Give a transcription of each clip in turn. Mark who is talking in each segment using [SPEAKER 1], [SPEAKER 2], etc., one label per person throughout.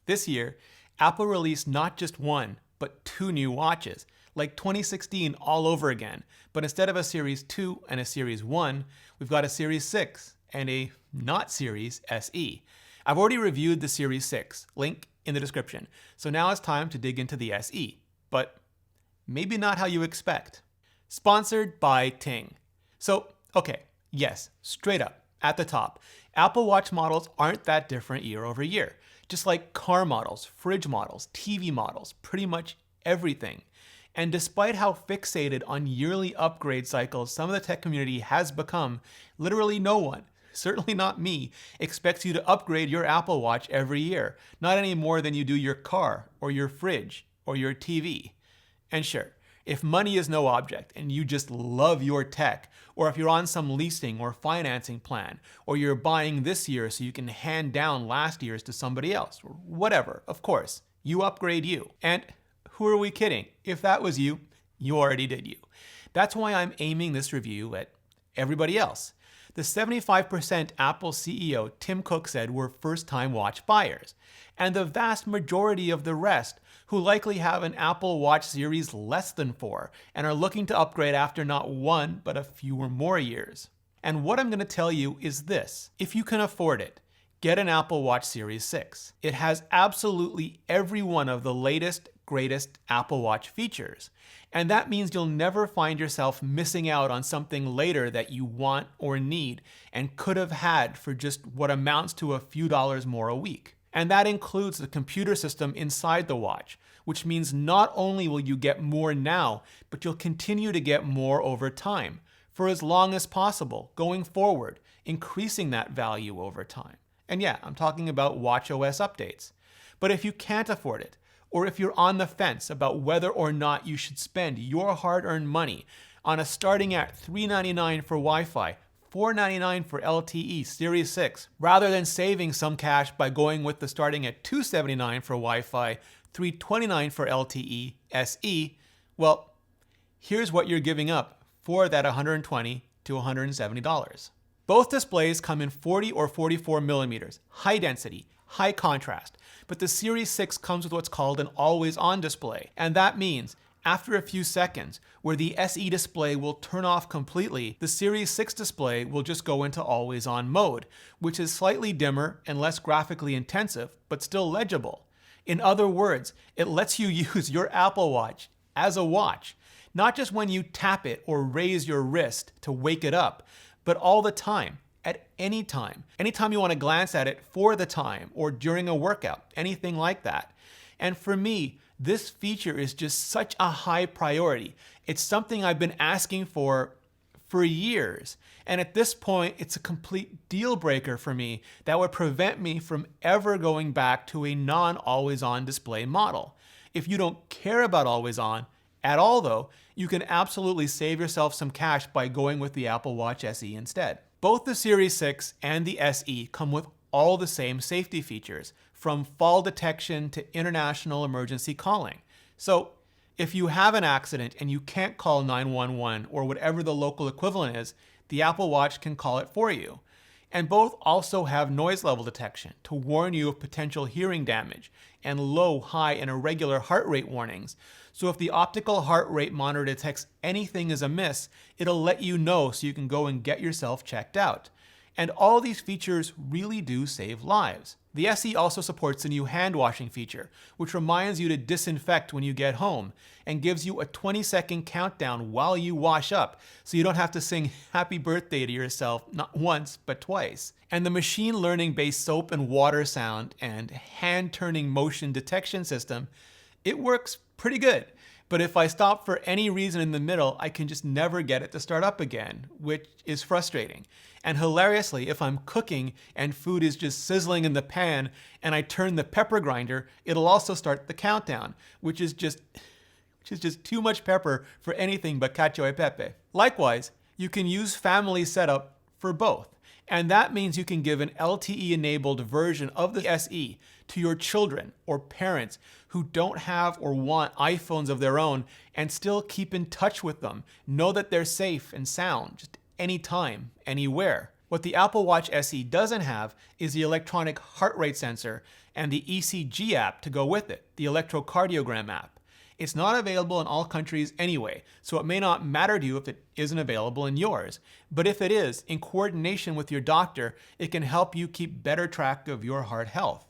[SPEAKER 1] This year, Apple released not just one, but two new watches, like 2016 all over again. But instead of a Series 2 and a Series 1, we've got a Series 6 and a not Series SE. I've already reviewed the Series 6, link in the description. So now it's time to dig into the SE, but maybe not how you expect. Sponsored by Ting. So, okay, yes, straight up, at the top, Apple Watch models aren't that different year over year. Just like car models, fridge models, TV models, pretty much everything. And despite how fixated on yearly upgrade cycles some of the tech community has become, literally no one, certainly not me, expects you to upgrade your Apple Watch every year, not any more than you do your car or your fridge or your TV. And sure, if money is no object and you just love your tech, or if you're on some leasing or financing plan, or you're buying this year so you can hand down last year's to somebody else, or whatever, of course, you upgrade you. And who are we kidding? If that was you, you already did you. That's why I'm aiming this review at everybody else. The 75% Apple CEO Tim Cook said were first-time watch buyers, and the vast majority of the rest who likely have an Apple Watch series less than 4 and are looking to upgrade after not one, but a few or more years. And what I'm going to tell you is this: if you can afford it, get an Apple Watch Series 6. It has absolutely every one of the latest, greatest Apple Watch features. And that means you'll never find yourself missing out on something later that you want or need and could have had for just what amounts to a few dollars more a week. And that includes the computer system inside the watch, which means not only will you get more now, but you'll continue to get more over time, for as long as possible, going forward, increasing that value over time. And yeah, I'm talking about watchOS updates. But if you can't afford it, or if you're on the fence about whether or not you should spend your hard-earned money on a starting at $399 for Wi-Fi, $499 for LTE Series 6, rather than saving some cash by going with the starting at $279 for Wi-Fi, $329 for LTE SE, well, here's what you're giving up for that $120 to $170. Both displays come in 40 or 44 millimeters, high density, high contrast, but the Series 6 comes with what's called an always-on display, and that means after a few seconds, where the SE display will turn off completely, the Series 6 display will just go into always-on mode, which is slightly dimmer and less graphically intensive, but still legible. In other words, it lets you use your Apple Watch as a watch, not just when you tap it or raise your wrist to wake it up, but all the time. At any time. Anytime you want to glance at it for the time or during a workout, anything like that. And for me, this feature is just such a high priority. It's something I've been asking for years. And at this point, it's a complete deal breaker for me that would prevent me from ever going back to a non-always-on display model. If you don't care about always-on at all though, you can absolutely save yourself some cash by going with the Apple Watch SE instead. Both the Series 6 and the SE come with all the same safety features, from fall detection to international emergency calling. So if you have an accident and you can't call 911 or whatever the local equivalent is, the Apple Watch can call it for you. And both also have noise level detection to warn you of potential hearing damage, and low, high, and irregular heart rate warnings. So if the optical heart rate monitor detects anything is amiss, it'll let you know so you can go and get yourself checked out. And all these features really do save lives. The SE also supports the new hand washing feature, which reminds you to disinfect when you get home and gives you a 20-second countdown while you wash up, so you don't have to sing happy birthday to yourself not once, but twice. And the machine learning-based soap and water sound and hand-turning motion detection system, it works pretty good. But if I stop for any reason in the middle, I can just never get it to start up again, which is frustrating. And hilariously, if I'm cooking and food is just sizzling in the pan and I turn the pepper grinder, it'll also start the countdown, which is just too much pepper for anything but cacio e pepe. Likewise, you can use family setup for both. And that means you can give an LTE-enabled version of the SE to your children or parents who don't have or want iPhones of their own and still keep in touch with them. Know that they're safe and sound, just anytime, anywhere. What the Apple Watch SE doesn't have is the electronic heart rate sensor and the ECG app to go with it, the electrocardiogram app. It's not available in all countries anyway, so it may not matter to you if it isn't available in yours. But if it is, in coordination with your doctor, it can help you keep better track of your heart health.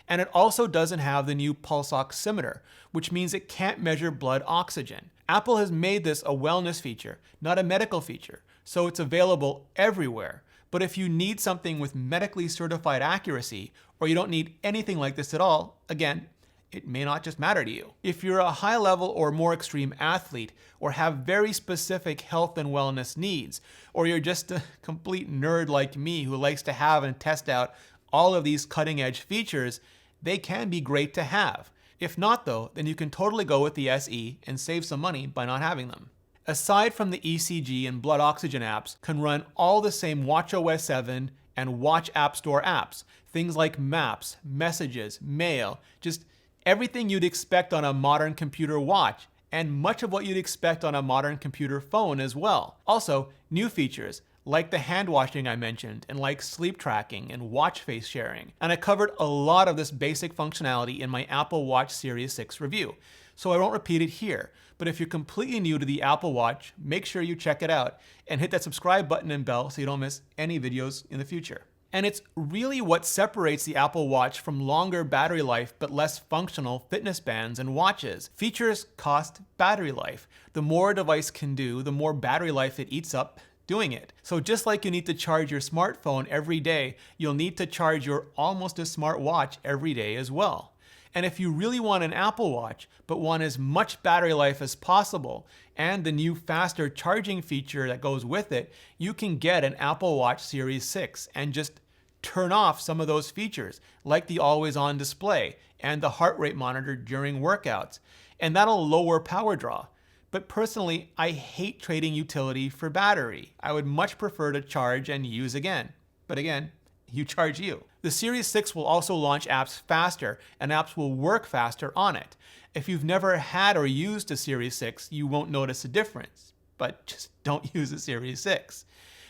[SPEAKER 1] And it also doesn't have the new pulse oximeter, which means it can't measure blood oxygen. Apple has made this a wellness feature, not a medical feature, so it's available everywhere. But if you need something with medically certified accuracy, or you don't need anything like this at all, again, it may not just matter to you. If you're a high-level or more extreme athlete, or have very specific health and wellness needs, or you're just a complete nerd like me who likes to have and test out all of these cutting-edge features, they can be great to have. If not though, then you can totally go with the SE and save some money by not having them. Aside from the ECG and blood oxygen apps, can run all the same watchOS 7 and Watch App Store apps, things like Maps, Messages, Mail, just everything you'd expect on a modern computer watch, and much of what you'd expect on a modern computer phone as well. Also, new features, like the hand washing I mentioned, and like sleep tracking and watch face sharing. And I covered a lot of this basic functionality in my Apple Watch Series 6 review, so I won't repeat it here. But if you're completely new to the Apple Watch, make sure you check it out and hit that subscribe button and bell so you don't miss any videos in the future. And it's really what separates the Apple Watch from longer battery life but less functional fitness bands and watches. Features cost battery life. The more a device can do, the more battery life it eats up doing it. So just like you need to charge your smartphone every day, you'll need to charge your almost as smart watch every day as well. And if you really want an Apple Watch, but want as much battery life as possible, and the new faster charging feature that goes with it, you can get an Apple Watch Series 6 and just turn off some of those features, like the always-on display and the heart rate monitor during workouts, and that'll lower power draw. But personally, I hate trading utility for battery. I would much prefer to charge and use again. But again, you charge you. The Series 6 will also launch apps faster, and apps will work faster on it. If you've never had or used a Series 6, you won't notice a difference. But just don't use a Series 6.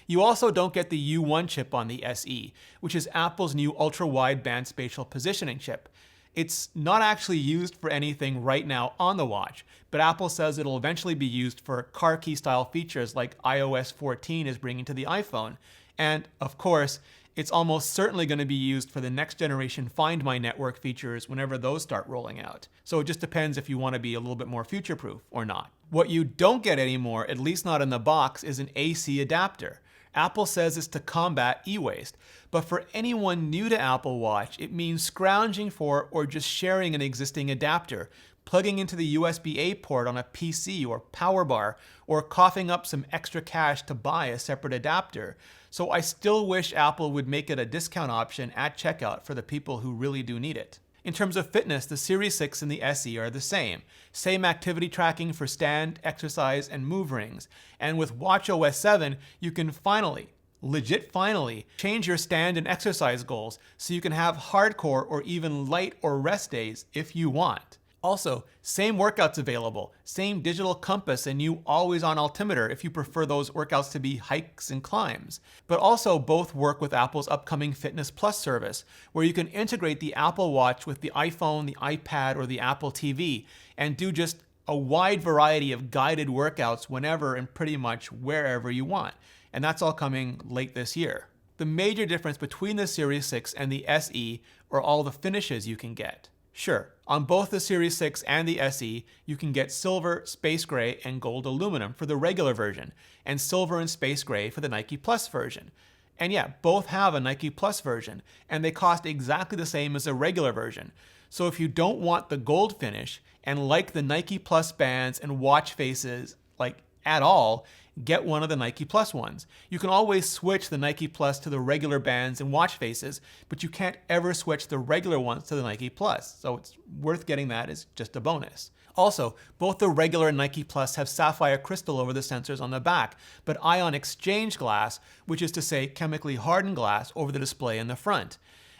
[SPEAKER 1] You also don't get the U1 chip on the SE, which is Apple's new ultra-wideband spatial positioning chip. It's not actually used for anything right now on the watch, but Apple says it'll eventually be used for car key style features like iOS 14 is bringing to the iPhone. And of course, it's almost certainly going to be used for the next generation Find My Network features whenever those start rolling out. So it just depends if you want to be a little bit more future-proof or not. What you don't get anymore, at least not in the box, is an AC adapter. Apple says it's to combat e-waste, but for anyone new to Apple Watch, it means scrounging for or just sharing an existing adapter, plugging into the USB-A port on a PC or power bar, or coughing up some extra cash to buy a separate adapter. So I still wish Apple would make it a discount option at checkout for the people who really do need it. In terms of fitness, the Series 6 and the SE are the same. Same activity tracking for stand, exercise, and move rings. And with watchOS 7, you can finally, legit finally, change your stand and exercise goals so you can have hardcore or even light or rest days if you want. Also, same workouts available, same digital compass and new always-on altimeter if you prefer those workouts to be hikes and climbs. But also both work with Apple's upcoming Fitness Plus service, where you can integrate the Apple Watch with the iPhone, the iPad, or the Apple TV, and do just a wide variety of guided workouts whenever and pretty much wherever you want. And that's all coming late this year. The major difference between the Series 6 and the SE are all the finishes you can get. Sure, on both the Series 6 and the SE, you can get silver, space gray, and gold aluminum for the regular version, and silver and space gray for the Nike Plus version. And yeah, both have a Nike Plus version, and they cost exactly the same as a regular version. So if you don't want the gold finish, and like the Nike Plus bands and watch faces, like at all, get one of the Nike Plus ones. You can always switch the Nike Plus to the regular bands and watch faces, but you can't ever switch the regular ones to the Nike Plus, so it's worth getting that as just a bonus. Also, both the regular and Nike Plus have sapphire crystal over the sensors on the back, but ion exchange glass, which is to say chemically hardened glass, over the display in the front.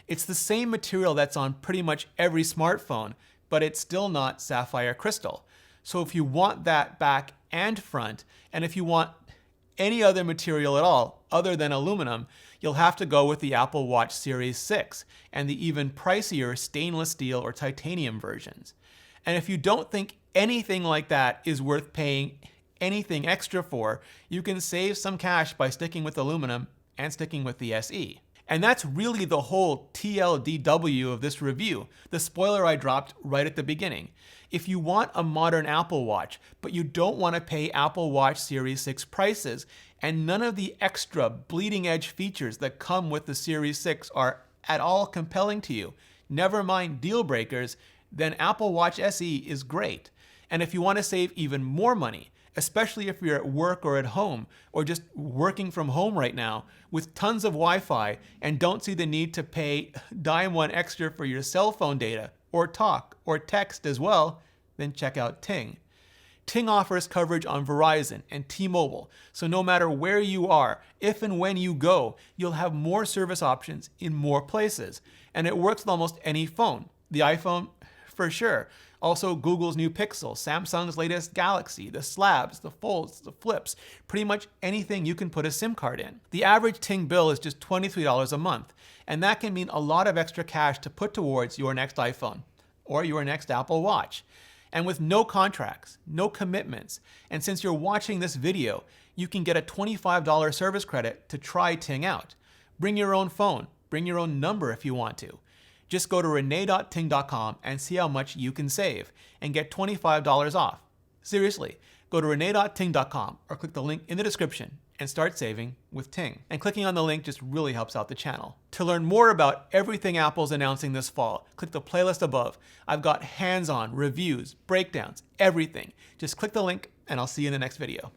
[SPEAKER 1] It's the same material that's on pretty much every smartphone, but it's still not sapphire crystal. So if you want that back and front, and if you want any other material at all other than aluminum, you'll have to go with the Apple Watch Series 6 and the even pricier stainless steel or titanium versions. And if you don't think anything like that is worth paying anything extra for, you can save some cash by sticking with aluminum and sticking with the SE. And that's really the whole TLDW of this review, the spoiler I dropped right at the beginning. If you want a modern Apple Watch, but you don't want to pay Apple Watch Series 6 prices, and none of the extra bleeding edge features that come with the Series 6 are at all compelling to you, never mind deal breakers, then Apple Watch SE is great. And if you want to save even more money, especially if you're at work or at home, or just working from home right now with tons of Wi-Fi and don't see the need to pay dime one extra for your cell phone data, or talk, or text as well, then check out Ting. Ting offers coverage on Verizon and T-Mobile, so no matter where you are, if and when you go, you'll have more service options in more places. And it works with almost any phone. The iPhone, for sure. Also Google's new Pixel, Samsung's latest Galaxy, the Slabs, the Folds, the Flips, pretty much anything you can put a SIM card in. The average Ting bill is just $23 a month, and that can mean a lot of extra cash to put towards your next iPhone or your next Apple Watch. And with no contracts, no commitments, and since you're watching this video, you can get a $25 service credit to try Ting out. Bring your own phone, bring your own number if you want to. Just go to rene.ting.com and see how much you can save and get $25 off. Seriously, go to rene.ting.com or click the link in the description and start saving with Ting. And clicking on the link just really helps out the channel. To learn more about everything Apple's announcing this fall, click the playlist above. I've got hands-on, reviews, breakdowns, everything. Just click the link and I'll see you in the next video.